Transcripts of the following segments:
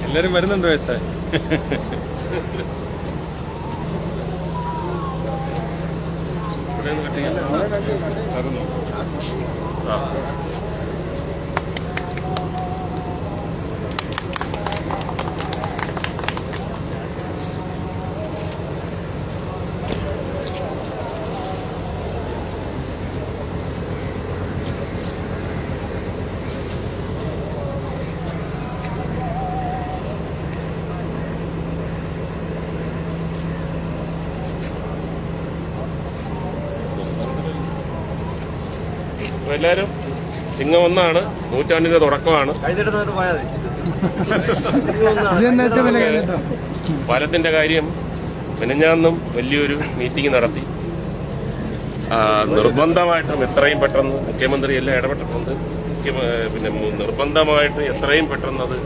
എല്ലാരും വരുന്നുണ്ട് വയസ്സായി. എല്ലാവരും ചിങ്ങം 1 നൂറ്റാണ്ടിന്റെ തുടക്കമാണ്. പാലത്തിന്റെ കാര്യം മിനിഞ്ഞാന്നും വലിയൊരു മീറ്റിംഗ് നടത്തി. നിർബന്ധമായിട്ടും എത്രയും പെട്ടെന്ന് മുഖ്യമന്ത്രി എല്ലാം ഇടപെട്ടിട്ടുണ്ട്. പിന്നെ നിർബന്ധമായിട്ട് എത്രയും പെട്ടെന്ന് അത്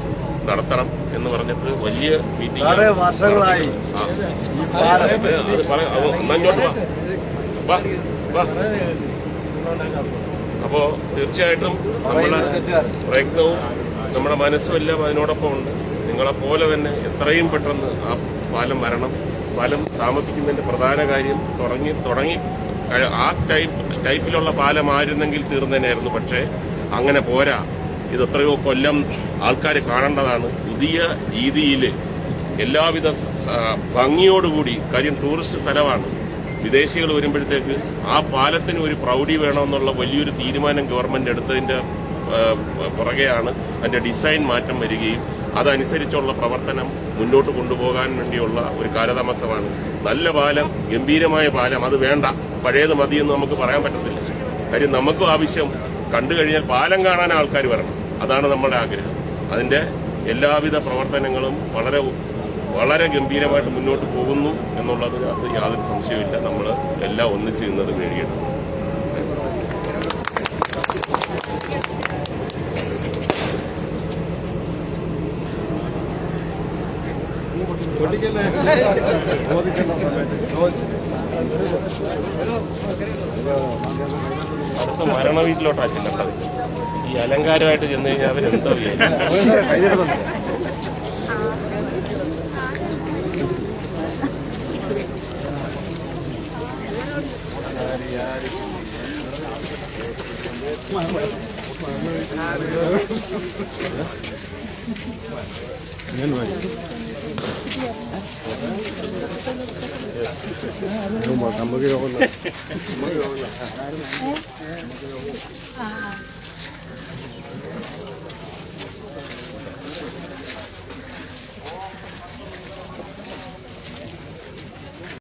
നടത്തണം എന്ന് പറഞ്ഞിട്ട് വലിയ മീറ്റിംഗ് വർഷങ്ങളായി. അപ്പോ തീർച്ചയായിട്ടും നമ്മുടെ പ്രയത്നവും നമ്മുടെ മനസ്സും എല്ലാം അതിനോടൊപ്പം ഉണ്ട്. നിങ്ങളെപ്പോലെ തന്നെ എത്രയും പെട്ടെന്ന് ആ പാലം വരണം. പാലം താമസിക്കുന്നതിന്റെ പ്രധാന കാര്യം തുടങ്ങി ആ ടൈപ്പിലുള്ള പാലമായിരുന്നെങ്കിൽ തീർന്നതിനായിരുന്നു. പക്ഷേ അങ്ങനെ പോരാ. ഇത് എത്രയോ കൊല്ലം ആൾക്കാർ കാണേണ്ടതാണ്. പുതിയ രീതിയിൽ എല്ലാവിധ ഭംഗിയോടുകൂടി, കാര്യം ടൂറിസ്റ്റ് സ്ഥലമാണ്. വിദേശികൾ വരുമ്പോഴത്തേക്ക് ആ പാലത്തിന് ഒരു പ്രൗഢി വേണമെന്നുള്ള വലിയൊരു തീരുമാനം ഗവൺമെന്റ് എടുത്തതിന്റെ പുറകെയാണ് അതിന്റെ ഡിസൈൻ മാറ്റം വരികയും അതനുസരിച്ചുള്ള പ്രവർത്തനം മുന്നോട്ട് കൊണ്ടുപോകാൻ വേണ്ടിയുള്ള ഒരു കാലതാമസമാണ്. നല്ല പാലം, ഗംഭീരമായ പാലം, അത് വേണ്ട, പഴയത് മതിയെന്ന് നമുക്ക് പറയാൻ പറ്റത്തില്ല. കാര്യം നമുക്കും ആവശ്യം കണ്ടു കഴിഞ്ഞാൽ പാലം കാണാൻ ആൾക്കാർ വരണം. അതാണ് നമ്മുടെ ആഗ്രഹം. അതിന്റെ എല്ലാവിധ പ്രവർത്തനങ്ങളും വളരെ ഗംഭീരമായിട്ട് മുന്നോട്ട് പോകുന്നു എന്നുള്ളതിന് അത് യാതൊരു സംശയമില്ല. നമ്മൾ എല്ലാം ഒന്നിച്ച് നിന്നത് നേടിയിട്ടുണ്ട്. അടുത്ത മരണ വീട്ടിലോട്ടാ ചെല്ലേണ്ടത്. ഈ അലങ്കാരമായിട്ട് ചെന്ന് കഴിഞ്ഞാൽ അവരെന്തോ നമുക്ക്